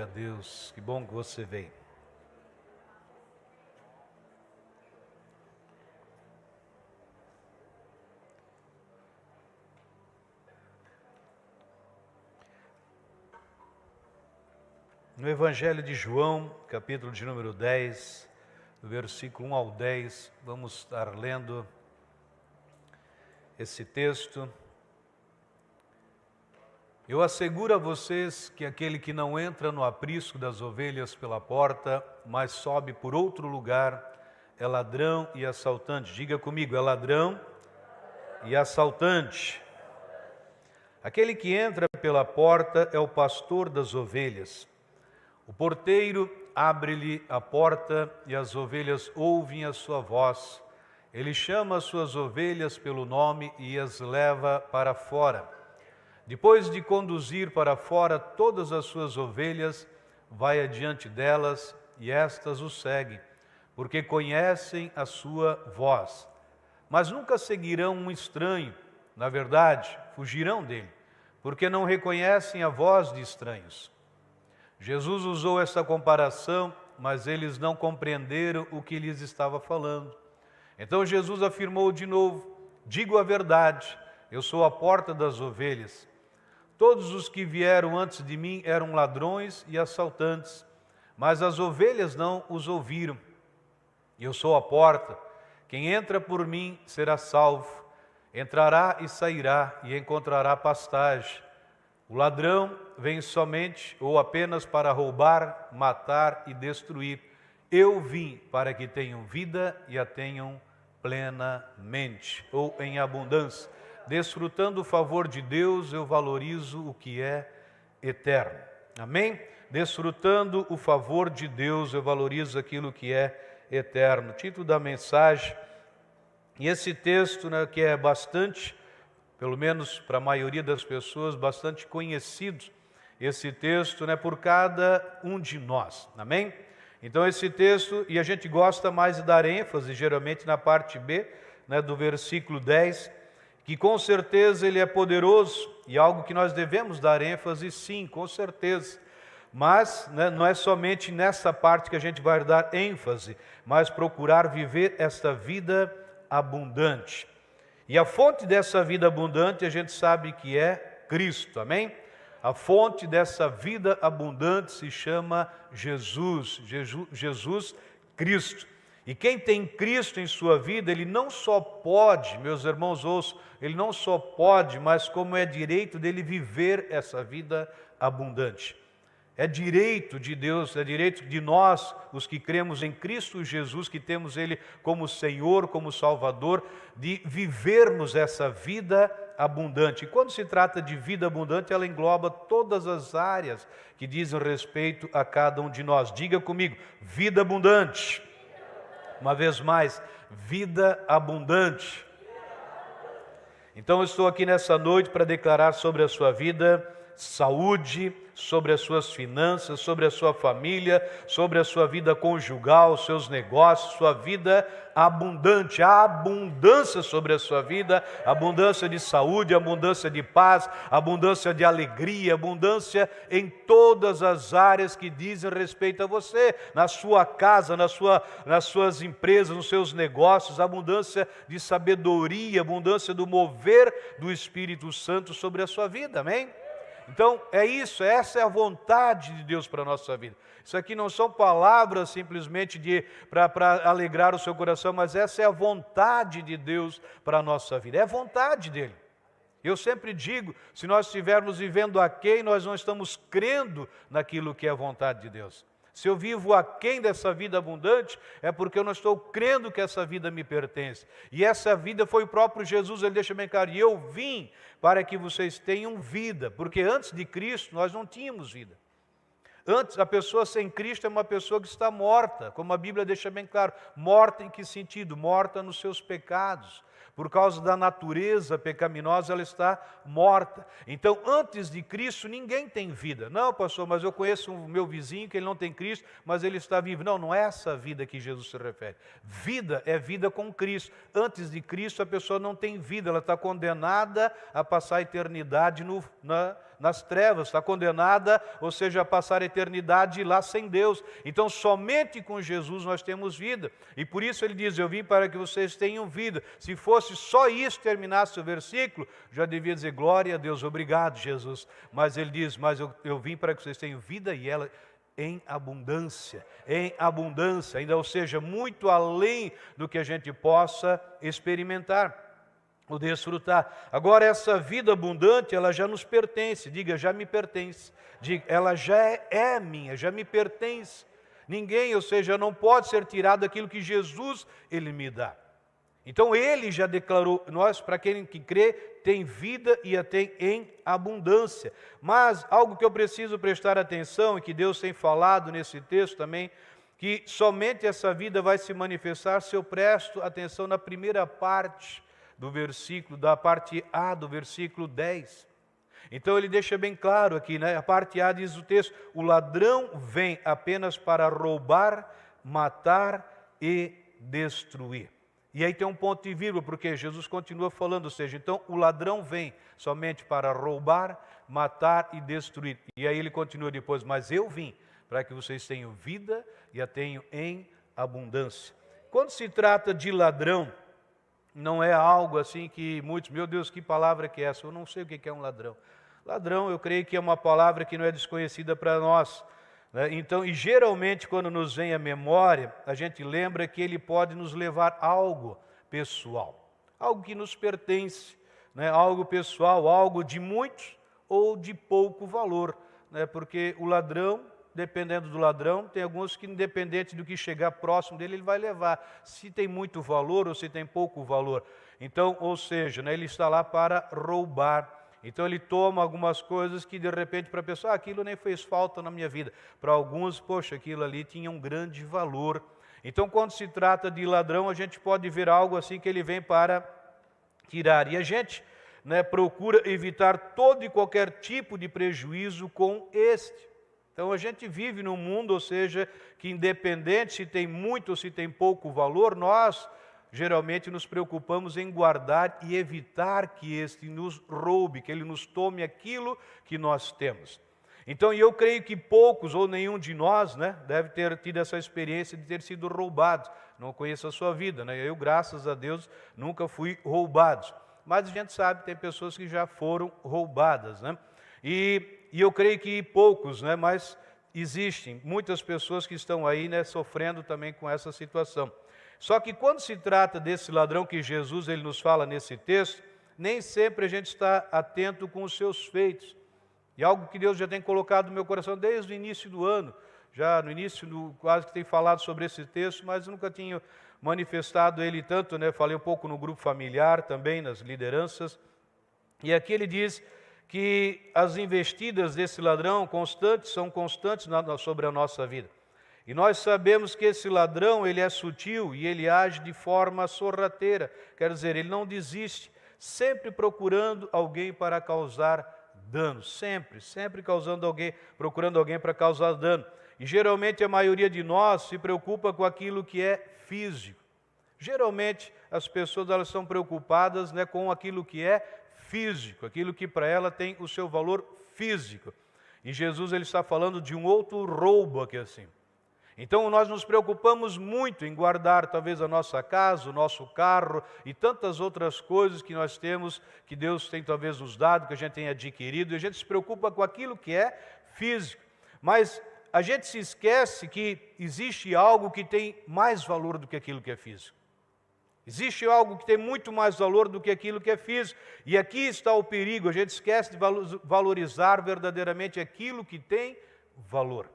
Glória a Deus, que bom que você veio. No Evangelho de João, capítulo de número 10, do versículo 1 ao 10, vamos estar lendo esse texto. Eu asseguro a vocês que aquele que não entra no aprisco das ovelhas pela porta, mas sobe por outro lugar, é ladrão e assaltante. Diga comigo, é ladrão e assaltante. Aquele que entra pela porta é o pastor das ovelhas. O porteiro abre-lhe a porta e as ovelhas ouvem a sua voz. Ele chama as suas ovelhas pelo nome e as leva para fora. Depois de conduzir para fora todas as suas ovelhas, vai adiante delas e estas o seguem, porque conhecem a sua voz. Mas nunca seguirão um estranho, na verdade, fugirão dele, porque não reconhecem a voz de estranhos. Jesus usou essa comparação, mas eles não compreenderam o que lhes estava falando. Então Jesus afirmou de novo: digo a verdade, eu sou a porta das ovelhas. Todos os que vieram antes de mim eram ladrões e assaltantes, mas as ovelhas não os ouviram. Eu sou a porta, quem entra por mim será salvo, entrará e sairá e encontrará pastagem. O ladrão vem somente ou apenas para roubar, matar e destruir. Eu vim para que tenham vida e a tenham plenamente, ou em abundância. Desfrutando o favor de Deus, eu valorizo o que é eterno. Amém? Desfrutando o favor de Deus, eu valorizo aquilo que é eterno. Título da mensagem. E esse texto, que é bastante, pelo menos para a maioria das pessoas, bastante conhecido, esse texto, por cada um de nós. Amém? Então esse texto, e a gente gosta mais de dar ênfase, geralmente na parte B, do versículo 10, que com certeza ele é poderoso e algo que nós devemos dar ênfase, sim, com certeza. Mas não é somente nessa parte que a gente vai dar ênfase, mas procurar viver esta vida abundante. E a fonte dessa vida abundante a gente sabe que é Cristo, amém? A fonte dessa vida abundante se chama Jesus Cristo. E quem tem Cristo em sua vida, ele não só pode, meus irmãos ouçam, ele não só pode, mas como é direito dele viver essa vida abundante. É direito de Deus, é direito de nós, os que cremos em Cristo Jesus, que temos Ele como Senhor, como Salvador, de vivermos essa vida abundante. E quando se trata de vida abundante, ela engloba todas as áreas que dizem respeito a cada um de nós. Diga comigo, vida abundante. Uma vez mais, vida abundante. Então eu estou aqui nessa noite para declarar sobre a sua vida saúde, sobre as suas finanças, sobre a sua família, sobre a sua vida conjugal, seus negócios, sua vida abundante, a abundância sobre a sua vida, abundância de saúde, abundância de paz, abundância de alegria, abundância em todas as áreas que dizem respeito a você, na sua casa, nas suas empresas, nos seus negócios, abundância de sabedoria, abundância do mover do Espírito Santo sobre a sua vida, amém? Então, é isso, essa é a vontade de Deus para a nossa vida. Isso aqui não são palavras simplesmente para alegrar o seu coração, mas essa é a vontade de Deus para a nossa vida. É a vontade dEle. Eu sempre digo, se nós estivermos vivendo aquém, nós não estamos crendo naquilo que é a vontade de Deus. Se eu vivo aquém dessa vida abundante, é porque eu não estou crendo que essa vida me pertence. E essa vida foi o próprio Jesus, Ele deixa bem claro, e eu vim para que vocês tenham vida, porque antes de Cristo nós não tínhamos vida. Antes, a pessoa sem Cristo é uma pessoa que está morta, como a Bíblia deixa bem claro. Morta em que sentido? Morta nos seus pecados. Por causa da natureza pecaminosa, ela está morta. Então, antes de Cristo, ninguém tem vida. Não, pastor, mas eu conheço o meu vizinho que ele não tem Cristo, mas ele está vivo. Não, não é essa vida que Jesus se refere. Vida é vida com Cristo. Antes de Cristo, a pessoa não tem vida, ela está condenada a passar a eternidade nas trevas, está condenada, ou seja, a passar a eternidade lá sem Deus. Então, somente com Jesus nós temos vida. E por isso ele diz, eu vim para que vocês tenham vida. Se fosse só isso, terminasse o versículo, já devia dizer, glória a Deus, obrigado, Jesus. Mas ele diz, mas eu vim para que vocês tenham vida e ela em abundância, ainda, ou seja, muito além do que a gente possa experimentar ou desfrutar. Agora, essa vida abundante, ela já nos pertence, diga, já me pertence, diga, ela já é minha, já me pertence. Ninguém, ou seja, não pode ser tirado daquilo que Jesus, Ele me dá. Então, Ele já declarou, nós, para quem que crê, tem vida e a tem em abundância. Mas, algo que eu preciso prestar atenção, e que Deus tem falado nesse texto também, que somente essa vida vai se manifestar se eu presto atenção na primeira parte do versículo, da parte A do versículo 10. Então, ele deixa bem claro aqui, né? A parte A diz o texto, o ladrão vem apenas para roubar, matar e destruir. E aí tem um ponto e vírgula, porque Jesus continua falando, ou seja, então o ladrão vem somente para roubar, matar e destruir. E aí ele continua depois, mas eu vim para que vocês tenham vida e a tenham em abundância. Quando se trata de ladrão, não é algo assim que muitos, meu Deus, que palavra que é essa? Eu não sei o que é um ladrão. Ladrão, eu creio que é uma palavra que não é desconhecida para nós. Então, e geralmente quando nos vem à memória, a gente lembra que ele pode nos levar a algo pessoal, algo que nos pertence, né? Algo pessoal, algo de muito ou de pouco valor, né? Porque o ladrão, dependendo do ladrão, tem alguns que independente do que chegar próximo dele, ele vai levar, se tem muito valor ou se tem pouco valor. Então, ou seja, né? Ele está lá para roubar. Então ele toma algumas coisas que de repente para a pessoa, aquilo nem fez falta na minha vida. Para alguns, poxa, aquilo ali tinha um grande valor. Então quando se trata de ladrão, a gente pode ver algo assim que ele vem para tirar. E a gente, né, procura evitar todo e qualquer tipo de prejuízo com este. Então a gente vive num mundo, ou seja, que independente se tem muito ou se tem pouco valor, nós geralmente nos preocupamos em guardar e evitar que este nos roube, que ele nos tome aquilo que nós temos. Então, eu creio que poucos ou nenhum de nós, né, deve ter tido essa experiência de ter sido roubado. Não conheço a sua vida, né? Eu, graças a Deus, nunca fui roubado. Mas a gente sabe que tem pessoas que já foram roubadas, né? E eu creio que poucos, né, mas existem muitas pessoas que estão aí, né, sofrendo também com essa situação. Só que quando se trata desse ladrão que Jesus ele nos fala nesse texto, nem sempre a gente está atento com os seus feitos. E algo que Deus já tem colocado no meu coração desde o início do ano, já no início, quase que tem falado sobre esse texto, mas eu nunca tinha manifestado ele tanto, né? Falei um pouco no grupo familiar também, nas lideranças. E aqui ele diz que as investidas desse ladrão são constantes sobre a nossa vida. E nós sabemos que esse ladrão, ele é sutil e ele age de forma sorrateira. Quer dizer, ele não desiste, sempre procurando alguém para causar dano. Sempre procurando alguém para causar dano. E geralmente a maioria de nós se preocupa com aquilo que é físico. Geralmente as pessoas elas estão preocupadas, né, com aquilo que é físico, aquilo que para ela tem o seu valor físico. E Jesus ele está falando de um outro roubo aqui assim. Então nós nos preocupamos muito em guardar talvez a nossa casa, o nosso carro e tantas outras coisas que nós temos, que Deus tem talvez nos dado, que a gente tem adquirido, e a gente se preocupa com aquilo que é físico. Mas a gente se esquece que existe algo que tem mais valor do que aquilo que é físico. Existe algo que tem muito mais valor do que aquilo que é físico. E aqui está o perigo, a gente esquece de valorizar verdadeiramente aquilo que tem valor.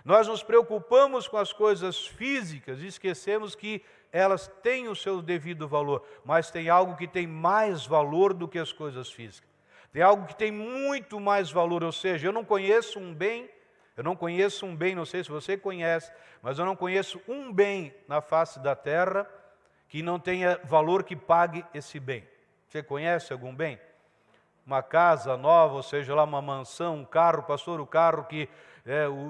Nós nos preocupamos com as coisas físicas e esquecemos que elas têm o seu devido valor, mas tem algo que tem mais valor do que as coisas físicas. Tem algo que tem muito mais valor, ou seja, eu não conheço um bem, não sei se você conhece, mas eu não conheço um bem na face da terra que não tenha valor que pague esse bem. Você conhece algum bem? uma casa nova, ou seja, lá uma mansão, um carro, pastor, o carro que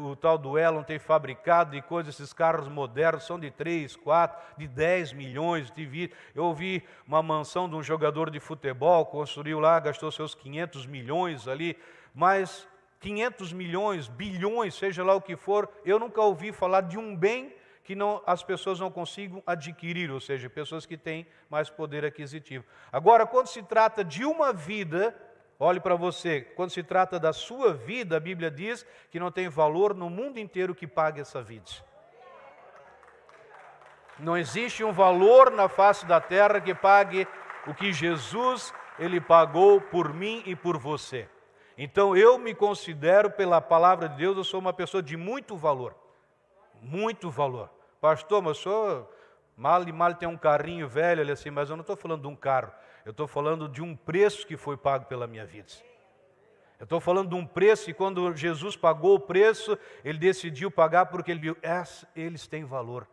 o tal do Elon tem fabricado e coisas, esses carros modernos são de 3, 4, de 10 milhões de vida. Eu ouvi uma mansão de um jogador de futebol, construiu lá, gastou seus 500 milhões ali, mas 500 milhões, bilhões, seja lá o que for, eu nunca ouvi falar de um bem que as pessoas não consigam adquirir, ou seja, pessoas que têm mais poder aquisitivo. Agora, quando se trata de uma vida, olhe para você, quando se trata da sua vida, a Bíblia diz que não tem valor no mundo inteiro que pague essa vida. Não existe um valor na face da terra que pague o que Jesus, Ele pagou por mim e por você. Então eu me considero, pela palavra de Deus, eu sou uma pessoa de muito valor. Muito valor. Pastor, mas eu sou mal e mal tem um carrinho velho ali assim, mas eu não estou falando de um carro. Eu estou falando de um preço que foi pago pela minha vida. Eu estou falando de um preço e quando Jesus pagou o preço, Ele decidiu pagar porque Ele viu, eles têm valor.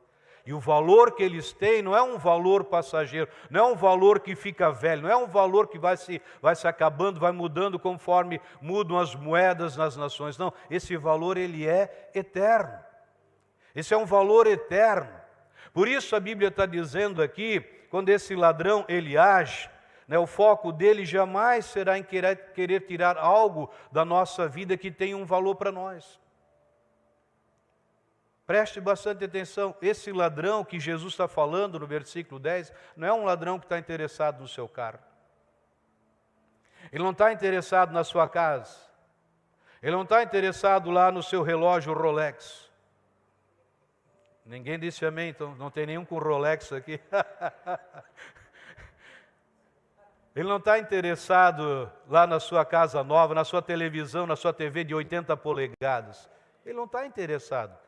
E o valor que eles têm não é um valor passageiro, não é um valor que fica velho, não é um valor que vai se acabando, vai mudando conforme mudam as moedas nas nações. Não, esse valor ele é eterno. Esse é um valor eterno. Por isso a Bíblia está dizendo aqui, quando esse ladrão ele age, o foco dele jamais será em querer tirar algo da nossa vida que tem um valor para nós. Preste bastante atenção, esse ladrão que Jesus está falando no versículo 10, não é um ladrão que está interessado no seu carro. Ele não está interessado na sua casa. Ele não está interessado lá no seu relógio Rolex. Ninguém disse amém, então não tem nenhum com Rolex aqui. Ele não está interessado lá na sua casa nova, na sua televisão, na sua TV de 80 polegadas. Ele não está interessado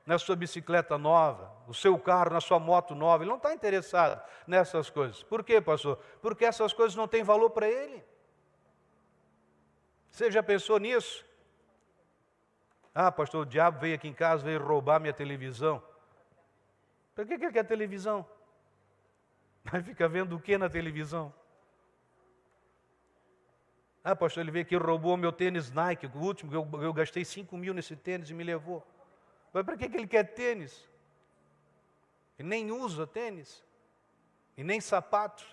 na sua bicicleta nova, no seu carro, na sua moto nova. Ele não está interessado nessas coisas. Por quê, pastor? Porque essas coisas não têm valor para ele. Você já pensou nisso? Ah, pastor, o diabo veio aqui em casa, veio roubar minha televisão. Para que ele quer televisão? Vai ficar vendo o que na televisão? Ah, pastor, ele veio aqui e roubou meu tênis Nike, o último, eu gastei 5 mil nesse tênis e me levou. Mas para que ele quer tênis? Ele nem usa tênis. E nem sapatos.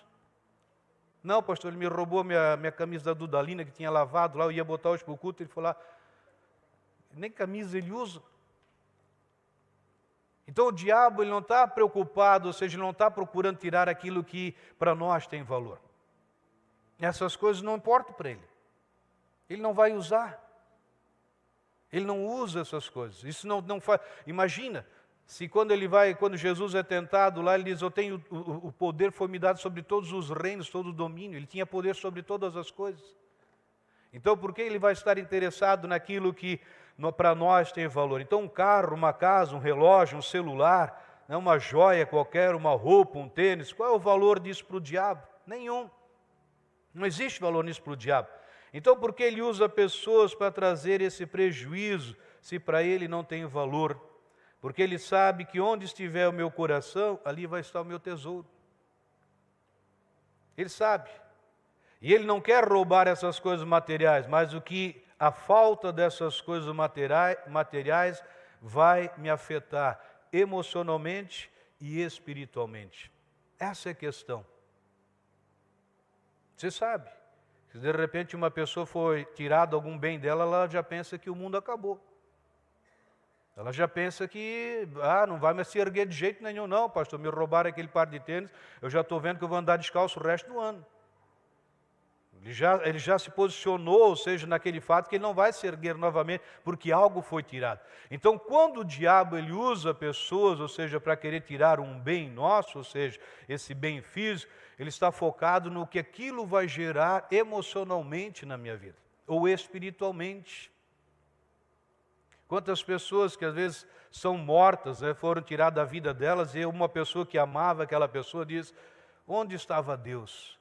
Não, pastor, ele me roubou minha camisa da Dudalina, que tinha lavado lá, eu ia botar hoje para o culto, ele falou lá, nem camisa ele usa. Então o diabo ele não está preocupado, ou seja, ele não está procurando tirar aquilo que para nós tem valor. Essas coisas não importam para ele. Ele não vai usar. Ele não usa essas coisas. Isso não faz. Imagina, se quando Jesus é tentado lá, ele diz, eu tenho o poder foi me dado sobre todos os reinos, todo o domínio. Ele tinha poder sobre todas as coisas. Então por que ele vai estar interessado naquilo que para nós tem valor? Então um carro, uma casa, um relógio, um celular, uma joia qualquer, uma roupa, um tênis, qual é o valor disso para o diabo? Nenhum. Não existe valor nisso para o diabo. Então por que ele usa pessoas para trazer esse prejuízo, se para ele não tem valor? Porque ele sabe que onde estiver o meu coração, ali vai estar o meu tesouro. Ele sabe. E ele não quer roubar essas coisas materiais, mas o que a falta dessas coisas materiais vai me afetar emocionalmente e espiritualmente. Essa é a questão. Você sabe, se de repente uma pessoa foi tirado algum bem dela, ela já pensa que o mundo acabou. Ela já pensa que, não vai mais se erguer de jeito nenhum. Não, pastor, me roubaram aquele par de tênis, eu já estou vendo que eu vou andar descalço o resto do ano. Ele já se posicionou, ou seja, naquele fato que ele não vai se erguer novamente, porque algo foi tirado. Então, quando o diabo ele usa pessoas, ou seja, para querer tirar um bem nosso, ou seja, esse bem físico, ele está focado no que aquilo vai gerar emocionalmente na minha vida, ou espiritualmente. Quantas pessoas que às vezes são mortas, foram tiradas da vida delas, e uma pessoa que amava aquela pessoa diz, onde estava Deus?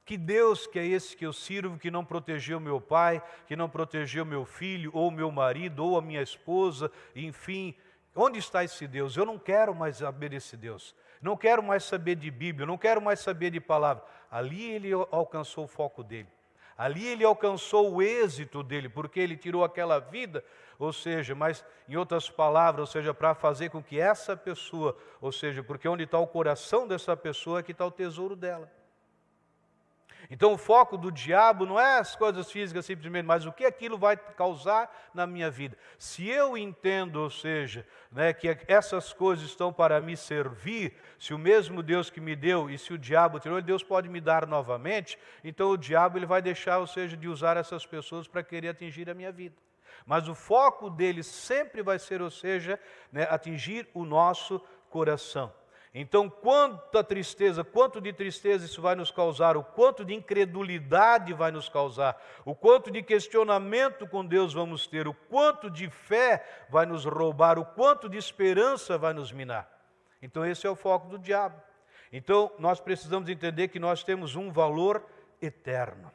Que Deus que é esse que eu sirvo, que não protegeu meu pai, que não protegeu meu filho, ou meu marido, ou a minha esposa, enfim, onde está esse Deus? Eu não quero mais saber desse Deus, não quero mais saber de Bíblia, não quero mais saber de palavra. Ali ele alcançou o foco dele. Ali ele alcançou o êxito dele, porque ele tirou aquela vida, ou seja, mas em outras palavras, ou seja, para fazer com que essa pessoa, ou seja, porque onde está o coração dessa pessoa é que está o tesouro dela. Então o foco do diabo não é as coisas físicas simplesmente, mas o que aquilo vai causar na minha vida. Se eu entendo, ou seja, que essas coisas estão para me servir, se o mesmo Deus que me deu e se o diabo tirou, Deus pode me dar novamente, então o diabo ele vai deixar, ou seja, de usar essas pessoas para querer atingir a minha vida. Mas o foco dele sempre vai ser, ou seja, atingir o nosso coração. Então, quanta tristeza, quanto de tristeza isso vai nos causar, o quanto de incredulidade vai nos causar, o quanto de questionamento com Deus vamos ter, o quanto de fé vai nos roubar, o quanto de esperança vai nos minar. Então, esse é o foco do diabo. Então, nós precisamos entender que nós temos um valor eterno.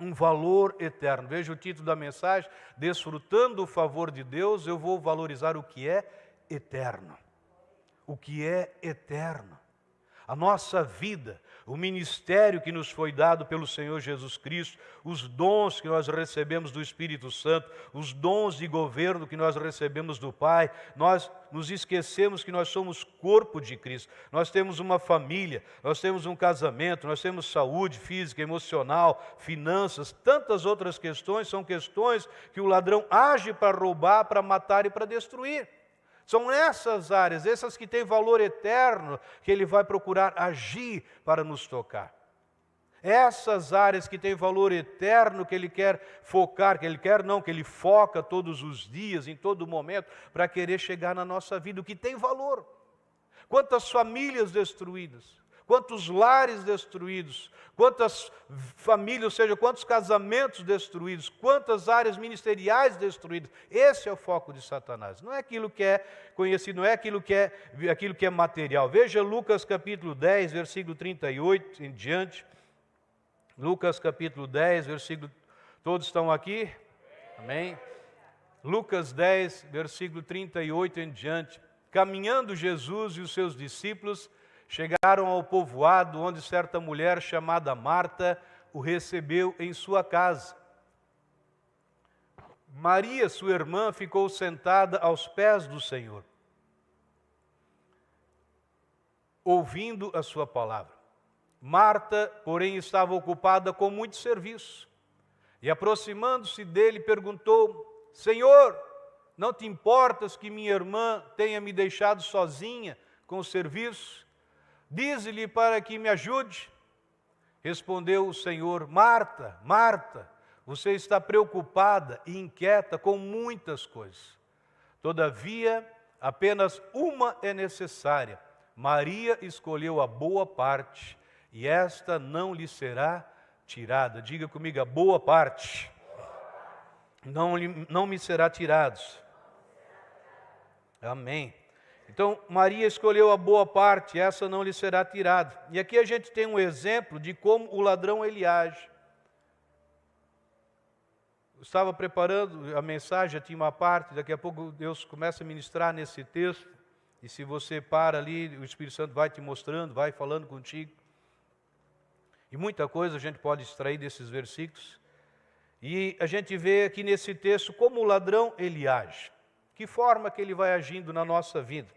Um valor eterno. Veja o título da mensagem: Desfrutando o favor de Deus, eu vou valorizar o que é eterno. O que é eterno. A nossa vida, o ministério que nos foi dado pelo Senhor Jesus Cristo, os dons que nós recebemos do Espírito Santo, os dons de governo que nós recebemos do Pai, nós nos esquecemos que nós somos corpo de Cristo. Nós temos uma família, nós temos um casamento, nós temos saúde física, emocional, finanças, tantas outras questões, são questões que o ladrão age para roubar, para matar e para destruir. São essas áreas, essas que têm valor eterno, que ele vai procurar agir para nos tocar. Essas áreas que têm valor eterno, que ele quer focar, que ele foca todos os dias, em todo momento, para querer chegar na nossa vida, o que tem valor. Quantas famílias destruídas, quantos lares destruídos, quantas famílias, ou seja, quantos casamentos destruídos, quantas áreas ministeriais destruídas. Esse é o foco de Satanás. Não é aquilo que é conhecido, não é aquilo que é material. Veja Lucas capítulo 10, versículo 38 em diante. Lucas capítulo 10, versículo... Todos estão aqui? Amém? Lucas 10, versículo 38 em diante. Caminhando Jesus e os seus discípulos chegaram ao povoado onde certa mulher chamada Marta o recebeu em sua casa. Maria, sua irmã, ficou sentada aos pés do Senhor, ouvindo a sua palavra. Marta, porém, estava ocupada com muito serviço. E aproximando-se dele, perguntou: Senhor, não te importas que minha irmã tenha me deixado sozinha com o serviço? Dize-lhe para que me ajude. Respondeu o Senhor: Marta, Marta, você está preocupada e inquieta com muitas coisas. Todavia, apenas uma é necessária. Maria escolheu a boa parte, e esta não lhe será tirada. Diga comigo: a boa parte não me será tirada. Amém. Então, Maria escolheu a boa parte, essa não lhe será tirada. E aqui a gente tem um exemplo de como o ladrão ele age. Eu estava preparando a mensagem, já tinha uma parte, daqui a pouco Deus começa a ministrar nesse texto, e se você para ali, o Espírito Santo vai te mostrando, vai falando contigo. E muita coisa a gente pode extrair desses versículos. E a gente vê aqui nesse texto como o ladrão ele age. Que forma que ele vai agindo na nossa vida.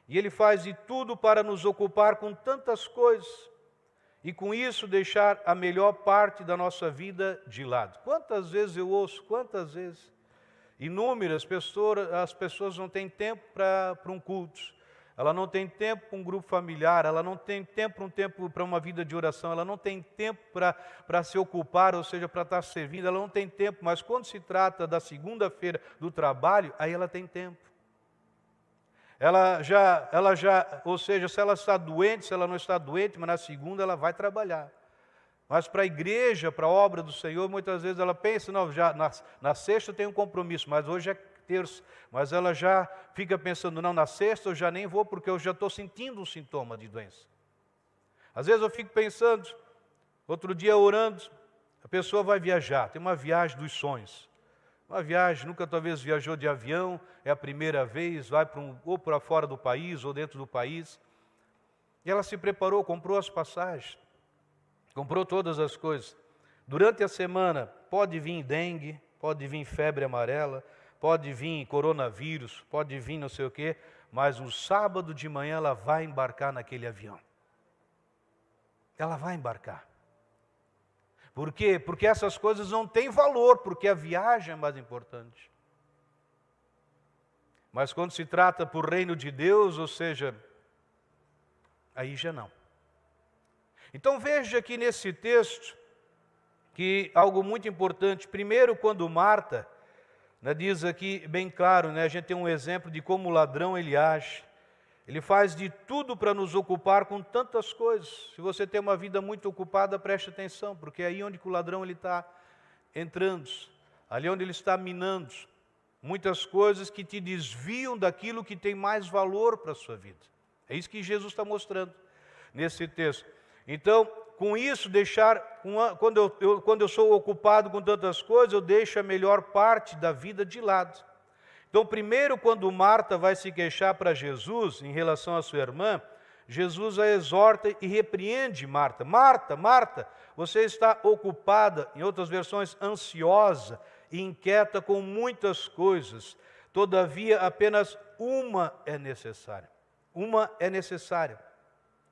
E ele faz de tudo para nos ocupar com tantas coisas. E com isso deixar a melhor parte da nossa vida de lado. Quantas vezes eu ouço, quantas vezes? Inúmeras pessoas, as pessoas não têm tempo para um culto. Ela não tem tempo para um grupo familiar, ela não tem tempo para uma vida de oração, ela não tem tempo para se ocupar, ou seja, para estar servindo, ela não tem tempo, mas quando se trata da segunda-feira do trabalho, aí ela tem tempo. Ela já, ou seja, se ela está doente, se ela não está doente, mas na segunda ela vai trabalhar. Mas para a igreja, para a obra do Senhor, muitas vezes ela pensa, não, já na sexta eu tenho um compromisso, mas hoje é terça. Mas ela já fica pensando, não, na sexta eu já nem vou, porque eu já estou sentindo um sintoma de doença. Às vezes eu fico pensando, outro dia orando, a pessoa vai viajar, tem uma viagem dos sonhos. Uma viagem, nunca talvez viajou de avião, é a primeira vez, vai ou para fora do país, ou dentro do país. E ela se preparou, comprou as passagens, comprou todas as coisas. Durante a semana pode vir dengue, pode vir febre amarela, pode vir coronavírus, pode vir não sei o quê, mas no sábado de manhã ela vai embarcar naquele avião. Ela vai embarcar. Por quê? Porque essas coisas não têm valor, porque a viagem é mais importante. Mas quando se trata por reino de Deus, ou seja, aí já não. Então veja aqui nesse texto que algo muito importante. Primeiro, quando Marta, diz aqui bem claro, a gente tem um exemplo de como o ladrão ele age. Ele faz de tudo para nos ocupar com tantas coisas. Se você tem uma vida muito ocupada, preste atenção, porque é aí onde que o ladrão ele está entrando, ali onde ele está minando. Muitas coisas que te desviam daquilo que tem mais valor para a sua vida. É isso que Jesus está mostrando nesse texto. Então, com isso, quando eu sou ocupado com tantas coisas, eu deixo a melhor parte da vida de lado. Então, primeiro, quando Marta vai se queixar para Jesus em relação à sua irmã, Jesus a exorta e repreende Marta. Marta, Marta, você está ocupada, em outras versões, ansiosa e inquieta com muitas coisas. Todavia, apenas uma é necessária. Uma é necessária.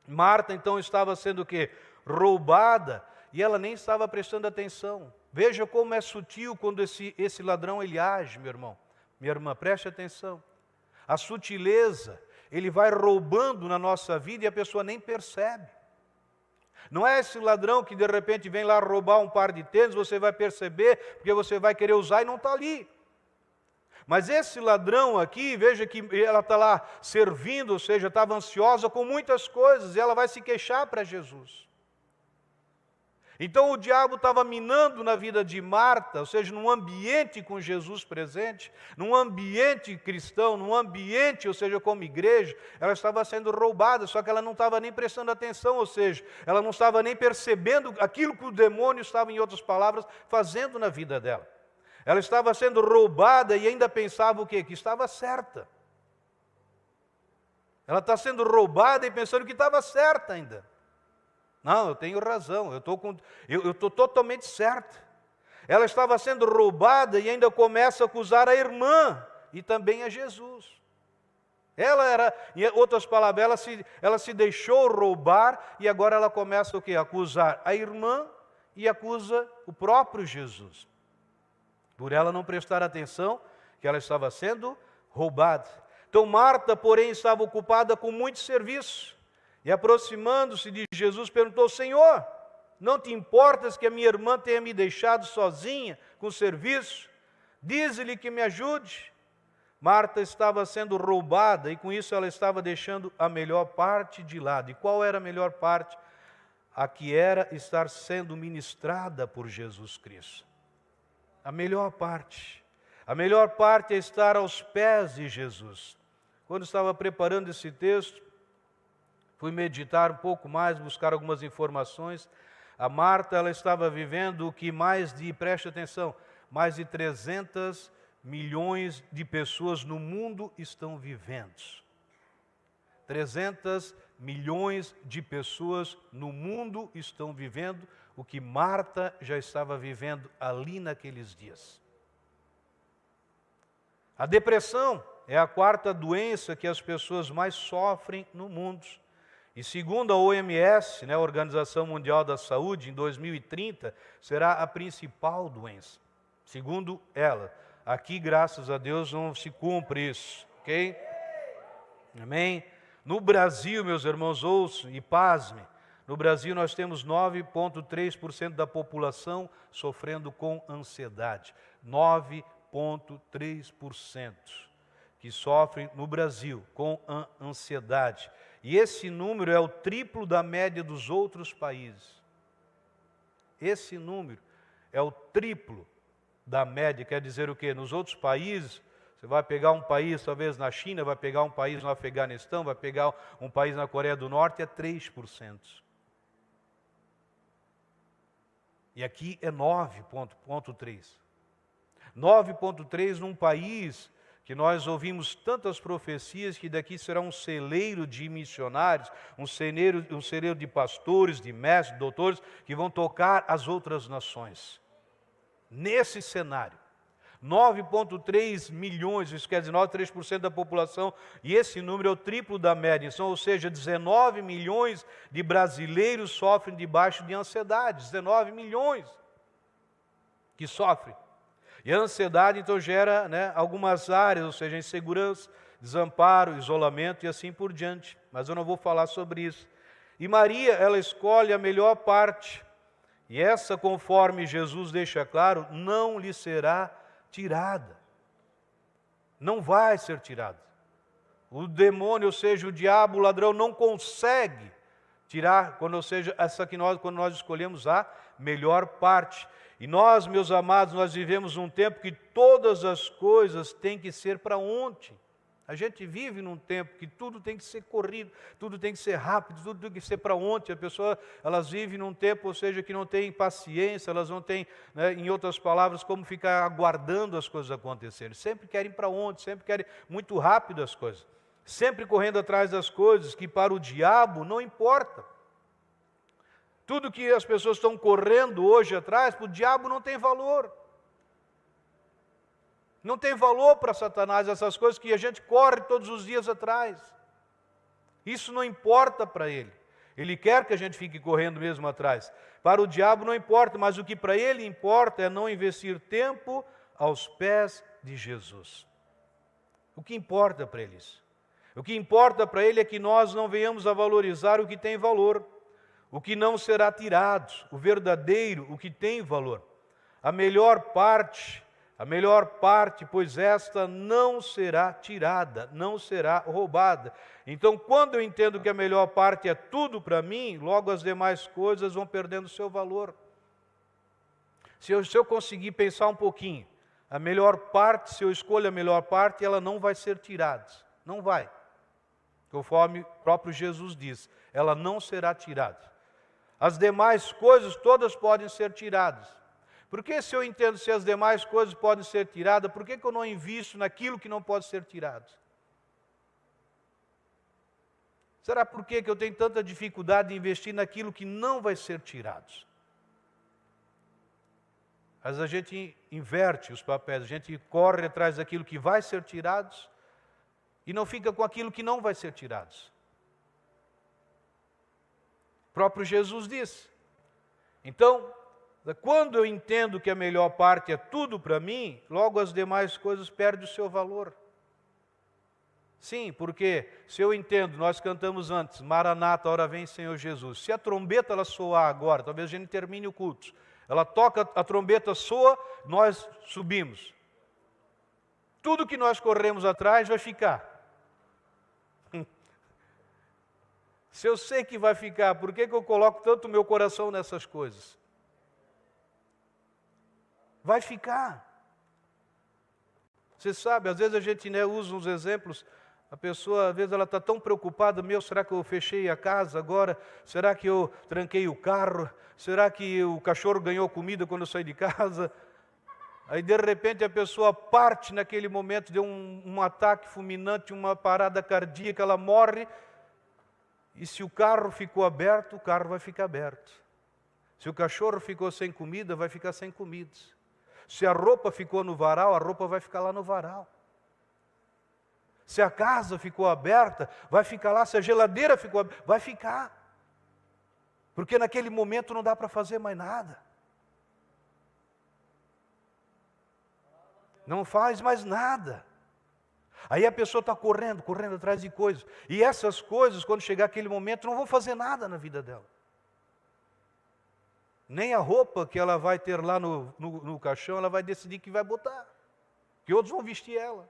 Marta, então, estava sendo o quê? Roubada, e ela nem estava prestando atenção. Veja como é sutil quando esse ladrão ele age, meu irmão. Minha irmã, preste atenção. A sutileza, ele vai roubando na nossa vida e a pessoa nem percebe. Não é esse ladrão que de repente vem lá roubar um par de tênis, você vai perceber, porque você vai querer usar e não está ali. Mas esse ladrão aqui, veja que ela está lá servindo, ou seja, estava ansiosa com muitas coisas, e ela vai se queixar para Jesus. Então o diabo estava minando na vida de Marta, ou seja, num ambiente com Jesus presente, num ambiente cristão, num ambiente, ou seja, como igreja, ela estava sendo roubada, só que ela não estava nem prestando atenção, ou seja, ela não estava nem percebendo aquilo que o demônio estava, em outras palavras, fazendo na vida dela. Ela estava sendo roubada e ainda pensava o quê? Que estava certa. Ela está sendo roubada e pensando que estava certa ainda. Não, eu tenho razão, eu estou totalmente certa. Ela estava sendo roubada e ainda começa a acusar a irmã e também a Jesus. Ela era, em outras palavras, ela se deixou roubar e agora ela começa o quê? A acusar a irmã e acusa o próprio Jesus. Por ela não prestar atenção que ela estava sendo roubada. Então Marta, porém, estava ocupada com muito serviço. E aproximando-se de Jesus, perguntou: Senhor, não te importas que a minha irmã tenha me deixado sozinha com o serviço? Dize-lhe que me ajude. Marta estava sendo roubada e com isso ela estava deixando a melhor parte de lado. E qual era a melhor parte? A que era estar sendo ministrada por Jesus Cristo. A melhor parte. A melhor parte é estar aos pés de Jesus. Quando estava preparando esse texto, fui meditar um pouco mais, buscar algumas informações. A Marta, ela estava vivendo o que preste atenção, mais de 300 milhões de pessoas no mundo estão vivendo. 300 milhões de pessoas no mundo estão vivendo o que Marta já estava vivendo ali naqueles dias. A depressão é a quarta doença que as pessoas mais sofrem no mundo. E segundo a OMS, a Organização Mundial da Saúde, em 2030, será a principal doença. Segundo ela. Aqui, graças a Deus, não se cumpre isso. Ok? Amém? No Brasil, meus irmãos, ouçam e pasmem. No Brasil nós temos 9,3% da população sofrendo com ansiedade. 9,3% que sofrem no Brasil com ansiedade. E esse número é o triplo da média dos outros países. Esse número é o triplo da média, quer dizer o quê? Nos outros países, você vai pegar um país, talvez na China, vai pegar um país no Afeganistão, vai pegar um país na Coreia do Norte, é 3%. E aqui é 9,3%. 9,3% num país que nós ouvimos tantas profecias que daqui será um celeiro de missionários, um celeiro de pastores, de mestres, de doutores, que vão tocar as outras nações. Nesse cenário, 9,3 milhões, isso quer dizer 9,3% da população, e esse número é o triplo da média, ou seja, 19 milhões de brasileiros sofrem debaixo de ansiedade, 19 milhões que sofrem. E a ansiedade, então, gera algumas áreas, ou seja, insegurança, desamparo, isolamento e assim por diante. Mas eu não vou falar sobre isso. E Maria, ela escolhe a melhor parte. E essa, conforme Jesus deixa claro, não lhe será tirada. Não vai ser tirada. O demônio, ou seja, o diabo, o ladrão, não consegue tirar, quando nós escolhemos a melhor parte. E nós, meus amados, nós vivemos um tempo que todas as coisas têm que ser para ontem. A gente vive num tempo que tudo tem que ser corrido, tudo tem que ser rápido, tudo tem que ser para ontem. Elas vivem num tempo, ou seja, que não tem paciência, elas não têm, em outras palavras, como ficar aguardando as coisas acontecerem. Sempre querem para ontem, sempre querem muito rápido as coisas. Sempre correndo atrás das coisas que para o diabo não importa. Tudo que as pessoas estão correndo hoje atrás, para o diabo não tem valor. Não tem valor para Satanás essas coisas que a gente corre todos os dias atrás. Isso não importa para ele. Ele quer que a gente fique correndo mesmo atrás. Para o diabo não importa, mas o que para ele importa é não investir tempo aos pés de Jesus. O que importa para ele isso? O que importa para ele é que nós não venhamos a valorizar o que tem valor. O que não será tirado, o verdadeiro, o que tem valor. A melhor parte, pois esta não será tirada, não será roubada. Então, quando eu entendo que a melhor parte é tudo para mim, logo as demais coisas vão perdendo seu valor. Se eu conseguir pensar um pouquinho, a melhor parte, se eu escolho a melhor parte, ela não vai ser tirada, não vai. Conforme o próprio Jesus diz, ela não será tirada. As demais coisas todas podem ser tiradas. Porque se eu entendo se as demais coisas podem ser tiradas, por que eu não invisto naquilo que não pode ser tirado? Será por que eu tenho tanta dificuldade de investir naquilo que não vai ser tirado? Mas a gente inverte os papéis, a gente corre atrás daquilo que vai ser tirado e não fica com aquilo que não vai ser tirado. O próprio Jesus disse. Então, quando eu entendo que a melhor parte é tudo para mim, logo as demais coisas perdem o seu valor. Sim, porque se eu entendo, nós cantamos antes, Maranata, ora vem Senhor Jesus. Se a trombeta ela soar agora, talvez a gente termine o culto. Ela toca, a trombeta soa, nós subimos. Tudo que nós corremos atrás vai ficar. Se eu sei que vai ficar, por que eu coloco tanto o meu coração nessas coisas? Vai ficar. Você sabe, às vezes a gente usa uns exemplos, a pessoa, às vezes ela está tão preocupada, será que eu fechei a casa agora? Será que eu tranquei o carro? Será que o cachorro ganhou comida quando eu saí de casa? Aí de repente a pessoa parte naquele momento, deu um ataque fulminante, uma parada cardíaca, ela morre. E se o carro ficou aberto, o carro vai ficar aberto. Se o cachorro ficou sem comida, vai ficar sem comida. Se a roupa ficou no varal, a roupa vai ficar lá no varal. Se a casa ficou aberta, vai ficar lá. Se a geladeira ficou aberta, vai ficar. Porque naquele momento não dá para fazer mais nada. Não faz mais nada. Aí a pessoa está correndo atrás de coisas. E essas coisas, quando chegar aquele momento, não vão fazer nada na vida dela. Nem a roupa que ela vai ter lá no caixão, ela vai decidir que vai botar. Que outros vão vestir ela.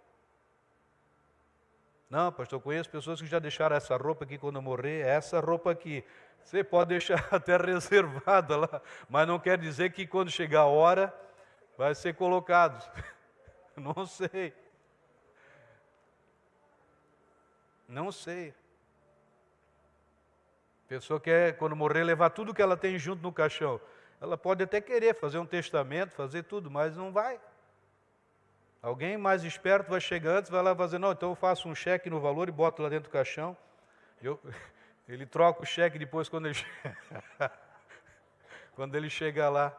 Não, pastor, eu conheço pessoas que já deixaram essa roupa aqui quando eu morrer, essa roupa aqui. Você pode deixar até reservada lá, mas não quer dizer que quando chegar a hora, vai ser colocado. Não sei. Não sei. A pessoa quer, quando morrer, levar tudo que ela tem junto no caixão. Ela pode até querer fazer um testamento, fazer tudo, mas não vai. Alguém mais esperto vai chegar antes, vai lá fazer, não, então eu faço um cheque no valor e boto lá dentro do caixão. Ele troca o cheque depois quando ele, quando ele chegar lá.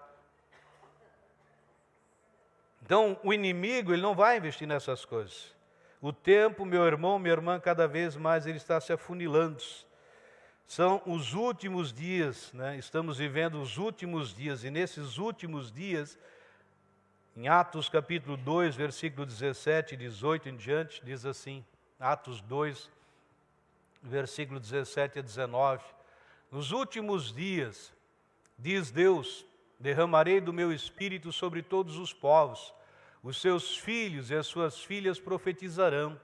Então, o inimigo, ele não vai investir nessas coisas. O tempo, meu irmão, minha irmã, cada vez mais ele está se afunilando. São os últimos dias, né? Estamos vivendo os últimos dias, e nesses últimos dias, em Atos capítulo 2, versículo 17 e 18 em diante, diz assim, Atos 2, versículo 17 a 19, nos últimos dias, diz Deus, derramarei do meu espírito sobre todos os povos, os seus filhos e as suas filhas profetizarão,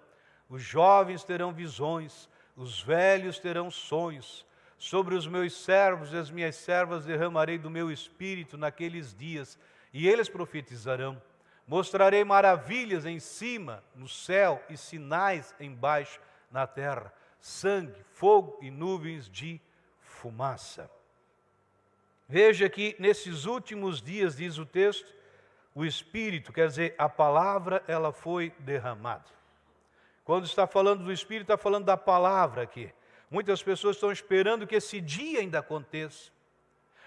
os jovens terão visões, os velhos terão sonhos, sobre os meus servos e as minhas servas derramarei do meu espírito naqueles dias, e eles profetizarão. Mostrarei maravilhas em cima, no céu, e sinais embaixo, na terra. Sangue, fogo e nuvens de fumaça. Veja que nesses últimos dias, diz o texto, o Espírito, quer dizer, a palavra, ela foi derramada. Quando está falando do Espírito, está falando da palavra aqui. Muitas pessoas estão esperando que esse dia ainda aconteça.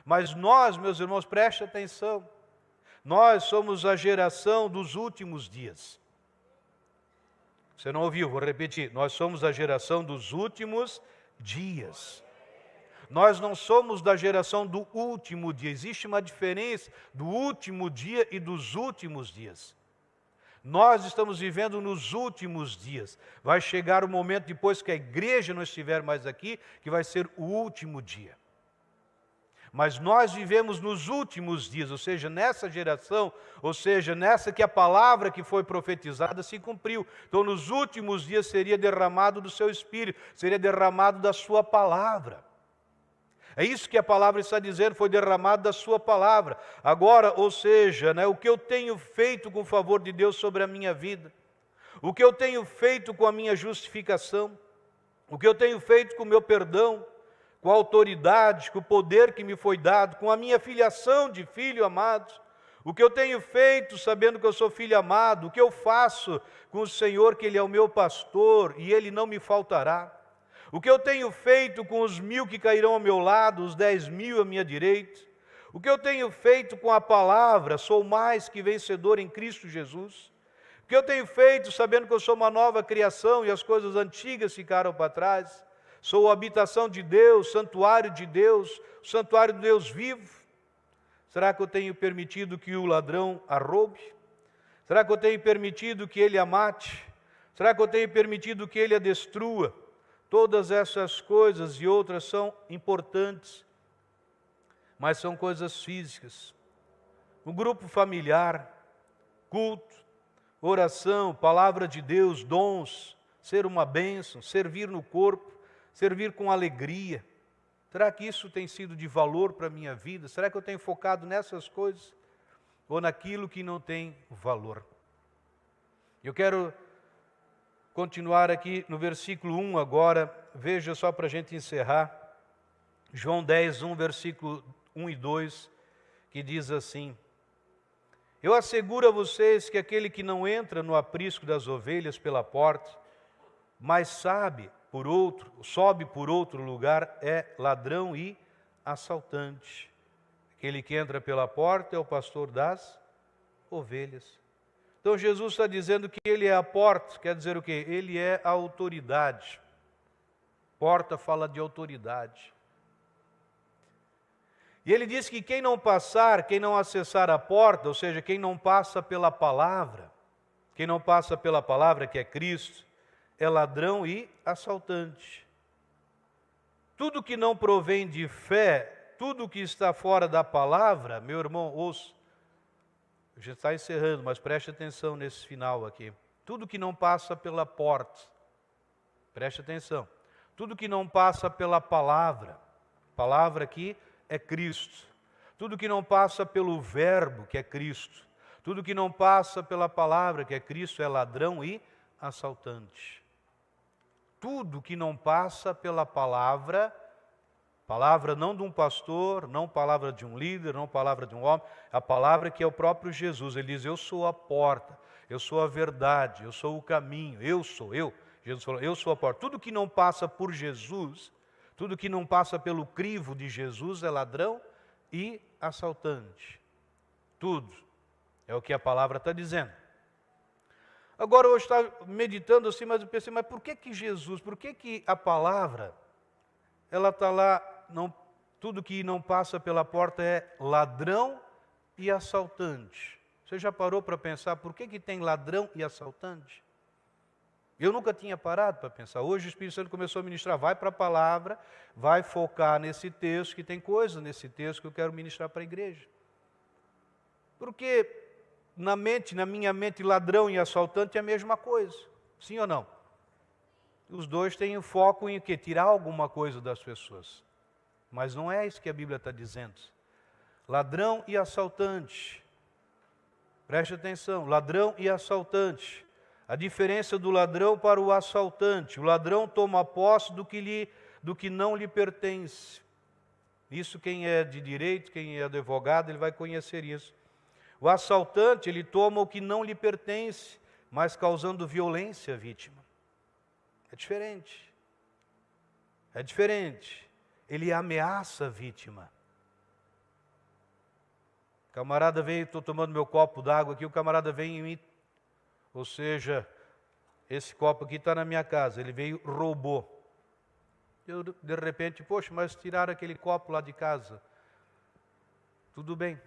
Mas nós, meus irmãos, preste atenção. Nós somos a geração dos últimos dias. Você não ouviu, vou repetir. Nós somos a geração dos últimos dias. Nós não somos da geração do último dia. Existe uma diferença do último dia e dos últimos dias. Nós estamos vivendo nos últimos dias. Vai chegar o momento, depois que a igreja não estiver mais aqui, que vai ser o último dia. Mas nós vivemos nos últimos dias, ou seja, nessa geração, ou seja, nessa que a palavra que foi profetizada se cumpriu. Então, nos últimos dias seria derramado do seu Espírito, seria derramado da sua palavra. É isso que a palavra está dizendo, foi derramado da sua palavra. Agora, ou seja, o que eu tenho feito com o favor de Deus sobre a minha vida, o que eu tenho feito com a minha justificação, o que eu tenho feito com o meu perdão, com a autoridade, com o poder que me foi dado, com a minha filiação de filho amado, o que eu tenho feito sabendo que eu sou filho amado, o que eu faço com o Senhor, que Ele é o meu pastor e Ele não me faltará, o que eu tenho feito com os 1000 que cairão ao meu lado, os 10.000 à minha direita, o que eu tenho feito com a palavra, sou mais que vencedor em Cristo Jesus, o que eu tenho feito sabendo que eu sou uma nova criação e as coisas antigas ficaram para trás, sou a habitação de Deus, santuário de Deus, o santuário de Deus vivo. Será que eu tenho permitido que o ladrão a roube? Será que eu tenho permitido que ele a mate? Será que eu tenho permitido que ele a destrua? Todas essas coisas e outras são importantes, mas são coisas físicas. Um grupo familiar, culto, oração, palavra de Deus, dons, ser uma bênção, servir no corpo, servir com alegria. Será que isso tem sido de valor para a minha vida? Será que eu tenho focado nessas coisas? Ou naquilo que não tem valor? Eu quero continuar aqui no versículo 1 agora. Veja só para a gente encerrar. João 10, 1, versículo 1 e 2, que diz assim: eu asseguro a vocês que aquele que não entra no aprisco das ovelhas pela porta, mas sobe por outro lugar, é ladrão e assaltante. Aquele que entra pela porta é o pastor das ovelhas. Então Jesus está dizendo que ele é a porta, quer dizer o quê? Ele é a autoridade. Porta fala de autoridade. E ele diz que quem não passar, quem não acessar a porta, ou seja, quem não passa pela palavra, quem não passa pela palavra que é Cristo, é ladrão e assaltante. Tudo que não provém de fé, tudo que está fora da palavra, meu irmão, ouça, já está encerrando, mas preste atenção nesse final aqui. Tudo que não passa pela porta, preste atenção, tudo que não passa pela palavra aqui é Cristo. Tudo que não passa pelo verbo que é Cristo, tudo que não passa pela palavra que é Cristo é ladrão e assaltante. Tudo que não passa pela palavra não de um pastor, não palavra de um líder, não palavra de um homem, a palavra que é o próprio Jesus. Ele diz, eu sou a porta. eu sou a verdade, eu sou o caminho, eu. Jesus falou, eu sou a porta. Tudo que não passa por Jesus, tudo que não passa pelo crivo de Jesus é ladrão e assaltante. Tudo. É o que a palavra está dizendo. Agora, eu estava meditando assim, mas eu pensei, mas por que Jesus, por que a palavra, ela está lá, tudo que não passa pela porta é ladrão e assaltante? Você já parou para pensar por que tem ladrão e assaltante? Eu nunca tinha parado para pensar. Hoje o Espírito Santo começou a ministrar, vai para a palavra, vai focar nesse texto, que tem coisa nesse texto que eu quero ministrar para a igreja. Porque na minha mente, ladrão e assaltante é a mesma coisa. Sim ou não? Os dois têm o foco em o quê? Tirar alguma coisa das pessoas. Mas não é isso que a Bíblia está dizendo. Ladrão e assaltante. Preste atenção, ladrão e assaltante. A diferença do ladrão para o assaltante. O ladrão toma posse do que não lhe pertence. Isso quem é de direito, quem é advogado, ele vai conhecer isso. O assaltante, ele toma o que não lhe pertence, mas causando violência à vítima. É diferente. É diferente. Ele ameaça a vítima. O camarada veio, estou tomando meu copo d'água aqui, o camarada vem em mim. Ou seja, esse copo aqui está na minha casa, ele veio, roubou. Eu, de repente, poxa, mas tiraram aquele copo lá de casa. Tudo bem.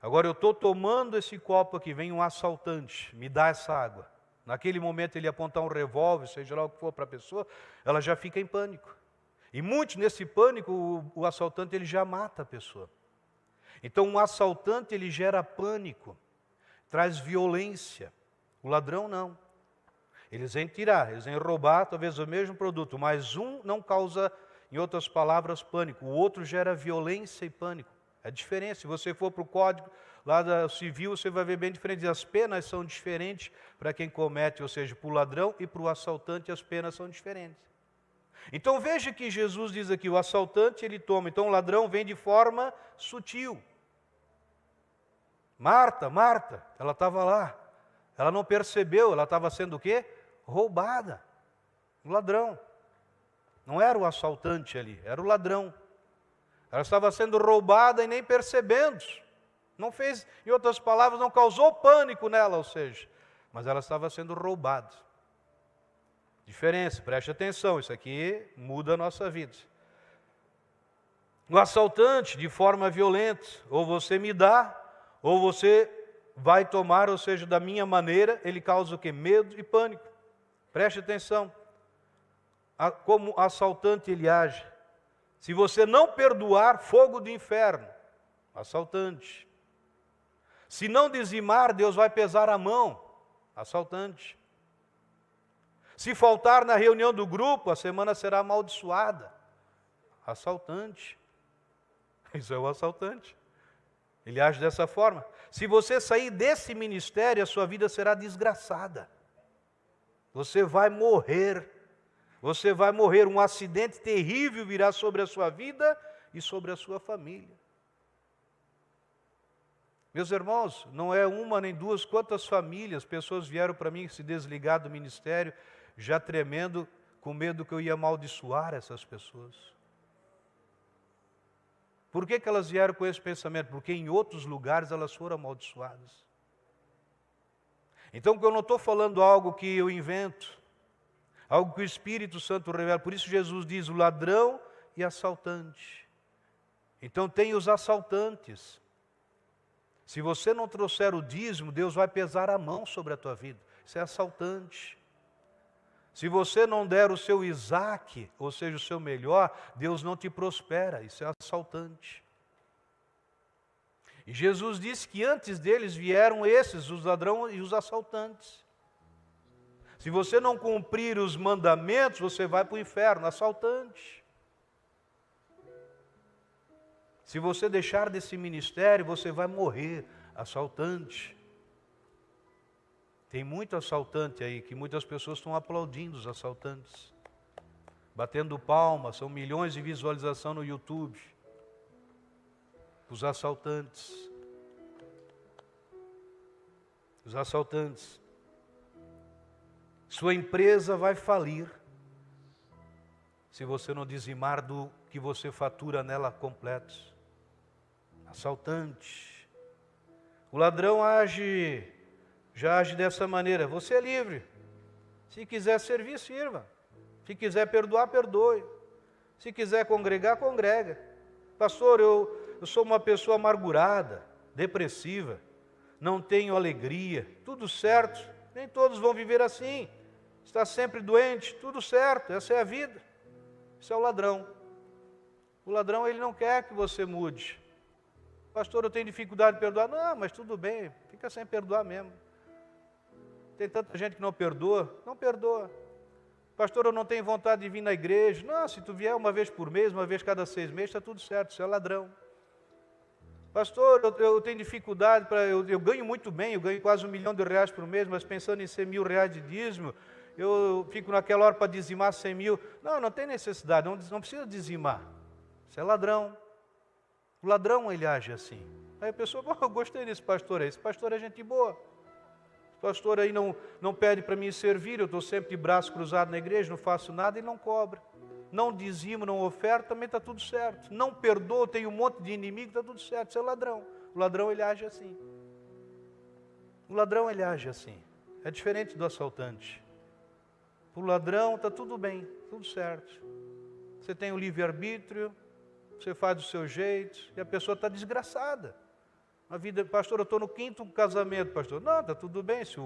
Agora eu estou tomando esse copo aqui, vem um assaltante, me dá essa água. Naquele momento ele apontar um revólver, seja lá o que for para a pessoa, ela já fica em pânico. E muitos nesse pânico, o assaltante ele já mata a pessoa. Então um assaltante ele gera pânico, traz violência. O ladrão não. Eles vêm tirar, eles vêm roubar talvez o mesmo produto, mas um não causa, em outras palavras, pânico. O outro gera violência e pânico. É diferente. Se você for para o código lá da civil, você vai ver bem diferente. As penas são diferentes para quem comete, ou seja, para o ladrão e para o assaltante as penas são diferentes. Então veja que Jesus diz aqui, o assaltante ele toma, então o ladrão vem de forma sutil. Marta, ela estava lá. Ela não percebeu, ela estava sendo o quê? Roubada. O ladrão. Não era o assaltante ali, era o ladrão. Ela estava sendo roubada e nem percebendo. Não fez, em outras palavras, não causou pânico nela, ou seja, mas ela estava sendo roubada. Diferença, preste atenção, isso aqui muda a nossa vida. O assaltante, de forma violenta, ou você me dá, ou você vai tomar, ou seja, da minha maneira, ele causa o quê? Medo e pânico. Preste atenção. Como assaltante ele age. Se você não perdoar, fogo do inferno. Assaltante. Se não dizimar, Deus vai pesar a mão. Assaltante. Se faltar na reunião do grupo, a semana será amaldiçoada. Assaltante. Isso é o assaltante. Ele age dessa forma. Se você sair desse ministério, a sua vida será desgraçada. Você vai morrer. Você vai morrer. Um acidente terrível virá sobre a sua vida e sobre a sua família. Meus irmãos, não é uma nem duas, quantas famílias, pessoas vieram para mim se desligar do ministério, já tremendo, com medo que eu ia amaldiçoar essas pessoas. Por que elas vieram com esse pensamento? Porque em outros lugares elas foram amaldiçoadas. Então, eu não estou falando algo que eu invento, algo que o Espírito Santo revela. Por isso Jesus diz, o ladrão e assaltante. Então tem os assaltantes. Se você não trouxer o dízimo, Deus vai pesar a mão sobre a tua vida. Isso é assaltante. Se você não der o seu Isaac, ou seja, o seu melhor, Deus não te prospera. Isso é assaltante. E Jesus disse que antes deles vieram esses, os ladrões e os assaltantes. Se você não cumprir os mandamentos, você vai para o inferno, assaltante. Se você deixar desse ministério, você vai morrer, assaltante. Tem muito assaltante aí, que muitas pessoas estão aplaudindo os assaltantes. Batendo palmas, são milhões de visualização no YouTube. Os assaltantes. Os assaltantes. Sua empresa vai falir se você não dizimar do que você fatura nela completo. Assaltante. O ladrão já age dessa maneira. Você é livre. Se quiser servir, sirva. Se quiser perdoar, perdoe. Se quiser congregar, congrega. Pastor, eu sou uma pessoa amargurada, depressiva, não tenho alegria, tudo certo. Nem todos vão viver assim. Está sempre doente, tudo certo, essa é a vida. Isso é o ladrão. O ladrão, ele não quer que você mude. Pastor, eu tenho dificuldade de perdoar. Não, mas tudo bem, fica sem perdoar mesmo. Tem tanta gente que não perdoa, não perdoa. Pastor, eu não tenho vontade de vir na igreja. Não, se tu vier uma vez por mês, uma vez cada 6 meses, está tudo certo, isso é ladrão. Pastor, eu tenho dificuldade, eu ganho muito bem, eu ganho quase R$1 milhão por mês, mas pensando em ser R$1.000 de dízimo, eu fico naquela hora para dizimar 100 mil. Não tem necessidade, não precisa dizimar. Isso é ladrão. O ladrão, ele age assim. Aí a pessoa, eu gostei desse pastor aí, esse pastor é gente boa. Esse pastor aí não pede para mim servir, eu estou sempre de braço cruzado na igreja, não faço nada e não cobra. Não dizimo, não oferta, também está tudo certo. Não perdoa, tem um monte de inimigo, está tudo certo. Isso é ladrão. O ladrão, ele age assim. O ladrão, ele age assim. É diferente do assaltante. O ladrão está tudo bem, tudo certo. Você tem o livre-arbítrio, você faz do seu jeito, e a pessoa está desgraçada. A vida, pastor, eu estou no 5º casamento, pastor. Não, está tudo bem, se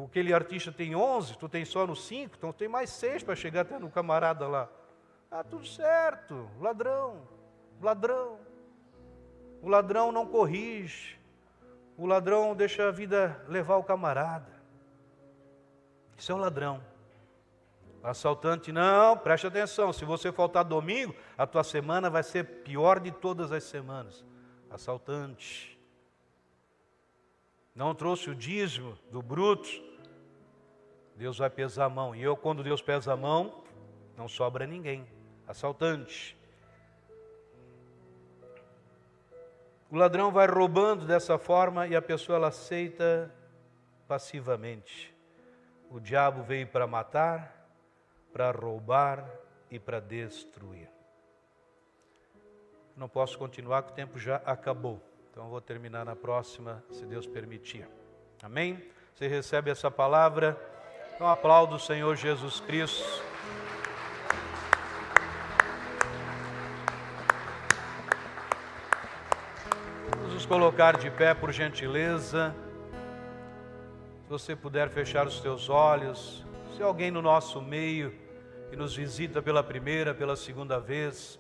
aquele artista tem 11, tu tem só no 5, então tem mais 6 para chegar até no camarada lá. Ah, tudo certo, ladrão. O ladrão não corrige, o ladrão deixa a vida levar o camarada. Isso é um ladrão. O assaltante, não, preste atenção, se você faltar domingo, a tua semana vai ser pior de todas as semanas. Assaltante. Não trouxe o dízimo do bruto, Deus vai pesar a mão. E quando Deus pesa a mão, não sobra ninguém. Assaltante. O ladrão vai roubando dessa forma e a pessoa ela aceita passivamente. O diabo veio para matar, para roubar e para destruir. Não posso continuar, que o tempo já acabou. Então vou terminar na próxima, se Deus permitir. Amém? Você recebe essa palavra? Então aplauda o Senhor Jesus Cristo. Vamos nos colocar de pé, por gentileza. Se você puder fechar os teus olhos. Se alguém no nosso meio que nos visita pela primeira, pela segunda vez,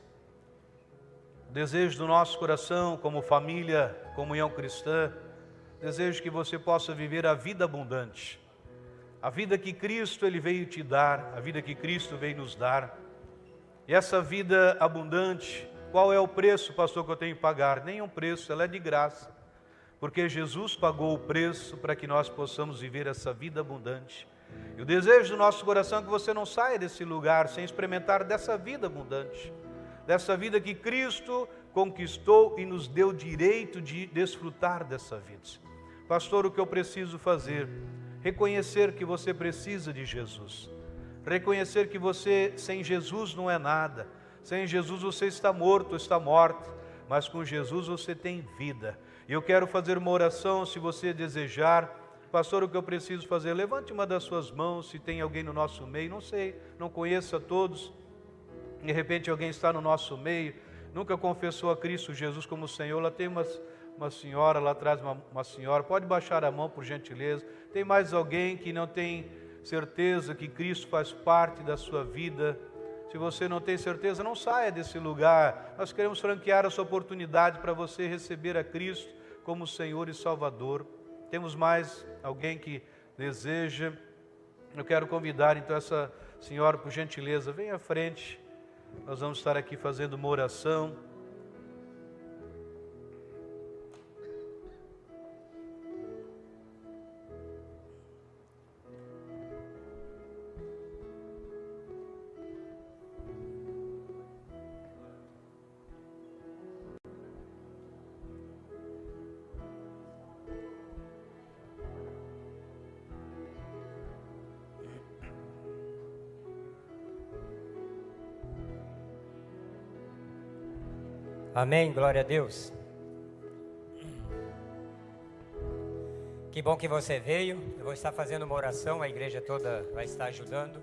o desejo do nosso coração como família, comunhão cristã, desejo que você possa viver a vida abundante, a vida que Cristo ele veio te dar, a vida que Cristo veio nos dar. E essa vida abundante, qual é o preço, pastor, que eu tenho que pagar? Nenhum preço, ela é de graça, porque Jesus pagou o preço para que nós possamos viver essa vida abundante. E o desejo do nosso coração é que você não saia desse lugar sem experimentar dessa vida abundante, dessa vida que Cristo conquistou e nos deu direito de desfrutar dessa vida. Pastor, o que eu preciso fazer? Reconhecer que você precisa de Jesus, reconhecer que você sem Jesus não é nada, sem Jesus você está morto, está morta, mas com Jesus você tem vida. E eu quero fazer uma oração, se você desejar. Pastor, o que eu preciso fazer? Levante uma das suas mãos, se tem alguém no nosso meio, não sei, não conheço a todos. De repente alguém está no nosso meio, nunca confessou a Cristo Jesus como Senhor. Lá tem uma senhora, lá atrás uma senhora, pode baixar a mão por gentileza. Tem mais alguém que não tem certeza que Cristo faz parte da sua vida? Se você não tem certeza, não saia desse lugar. Nós queremos franquear essa oportunidade para você receber a Cristo como Senhor e Salvador. Temos mais alguém que deseja? Eu quero convidar então essa senhora, por gentileza, venha à frente. Nós vamos estar aqui fazendo uma oração. Amém, glória a Deus. Que bom que você veio. Eu vou estar fazendo uma oração, a igreja toda vai estar ajudando.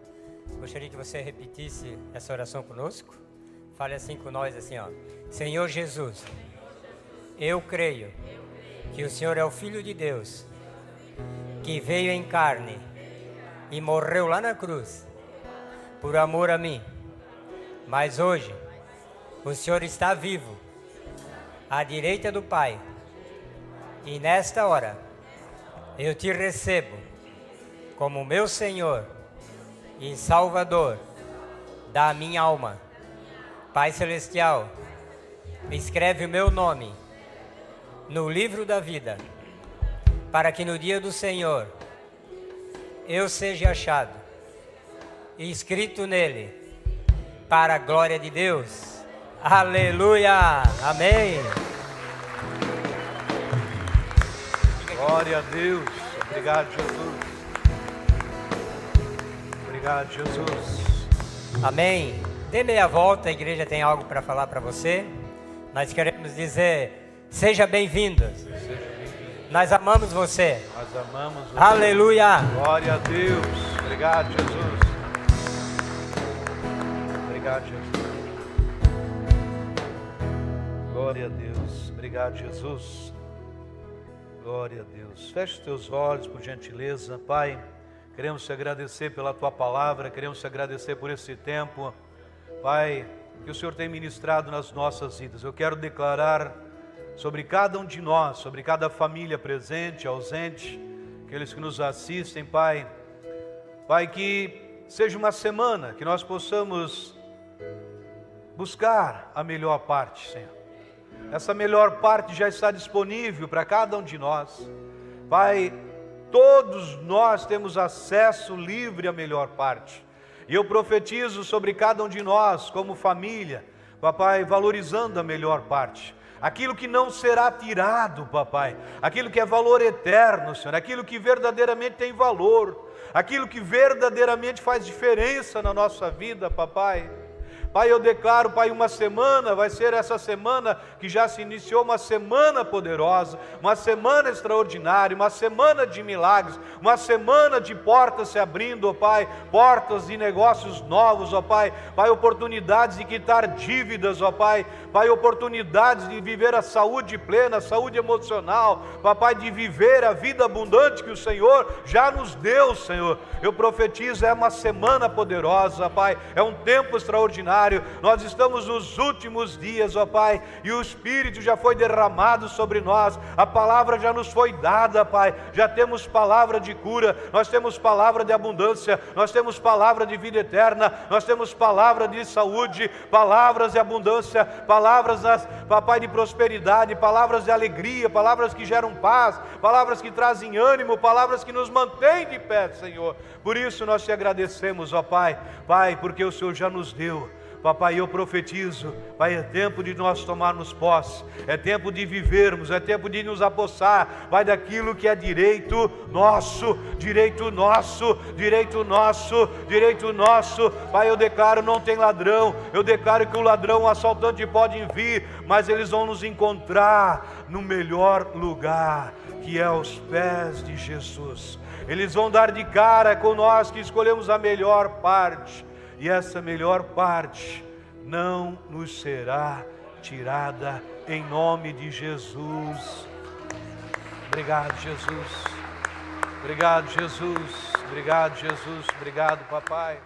Gostaria que você repetisse essa oração conosco. Fale assim com nós, assim, ó. Senhor Jesus, eu creio que o Senhor é o Filho de Deus, que veio em carne e morreu lá na cruz, por amor a mim. Mas hoje, o Senhor está vivo, à direita do Pai. E nesta hora, eu te recebo como meu Senhor e Salvador da minha alma. Pai Celestial, escreve o meu nome no livro da vida, para que no dia do Senhor eu seja achado e escrito nele, para a glória de Deus. Aleluia! Amém! Glória a Deus. Obrigado, Jesus. Obrigado, Jesus. Amém. Dê meia volta, a igreja tem algo para falar para você. Nós queremos dizer, seja bem-vindo. Nós amamos você. Nós amamos você. Aleluia. Glória a Deus. Obrigado, Jesus. Obrigado, Jesus. Glória a Deus. Obrigado, Jesus. Glória a Deus. Feche os teus olhos, por gentileza. Pai, queremos te agradecer pela tua palavra, queremos te agradecer por esse tempo. Pai, que o Senhor tem ministrado nas nossas vidas. Eu quero declarar sobre cada um de nós, sobre cada família presente, ausente, aqueles que nos assistem, Pai. Pai, que seja uma semana que nós possamos buscar a melhor parte, Senhor. Essa melhor parte já está disponível para cada um de nós. Pai, todos nós temos acesso livre à melhor parte. E eu profetizo sobre cada um de nós, como família, papai, valorizando a melhor parte. Aquilo que não será tirado, papai. Aquilo que é valor eterno, Senhor. Aquilo que verdadeiramente tem valor. Aquilo que verdadeiramente faz diferença na nossa vida, papai. Pai, eu declaro, Pai, uma semana, vai ser essa semana que já se iniciou, uma semana poderosa, uma semana extraordinária, uma semana de milagres, uma semana de portas se abrindo, ó Pai, portas de negócios novos, ó Pai, Pai, oportunidades de quitar dívidas, ó Pai, Pai, oportunidades de viver a saúde plena, a saúde emocional, Papai, de viver a vida abundante que o Senhor já nos deu, Senhor. Eu profetizo, é uma semana poderosa, Pai, é um tempo extraordinário. Nós estamos nos últimos dias, ó Pai, e o Espírito já foi derramado sobre nós, a palavra já nos foi dada, Pai, já temos palavra de cura, nós temos palavra de abundância, nós temos palavra de vida eterna, nós temos palavra de saúde, palavras de abundância, palavras, Papai, de prosperidade, palavras de alegria, palavras que geram paz, palavras que trazem ânimo, palavras que nos mantêm de pé, Senhor. Por isso nós te agradecemos, ó Pai, Pai, porque o Senhor já nos deu. Papai, eu profetizo, Pai, é tempo de nós tomarmos posse, é tempo de vivermos, é tempo de nos apossar, Pai, daquilo que é direito nosso, direito nosso, direito nosso, direito nosso. Pai, eu declaro, não tem ladrão, eu declaro que o ladrão, o assaltante podem vir, mas eles vão nos encontrar no melhor lugar, que é aos pés de Jesus. Eles vão dar de cara com nós que escolhemos a melhor parte. E essa melhor parte não nos será tirada em nome de Jesus. Obrigado, Jesus. Obrigado, Jesus. Obrigado, Jesus. Obrigado, papai.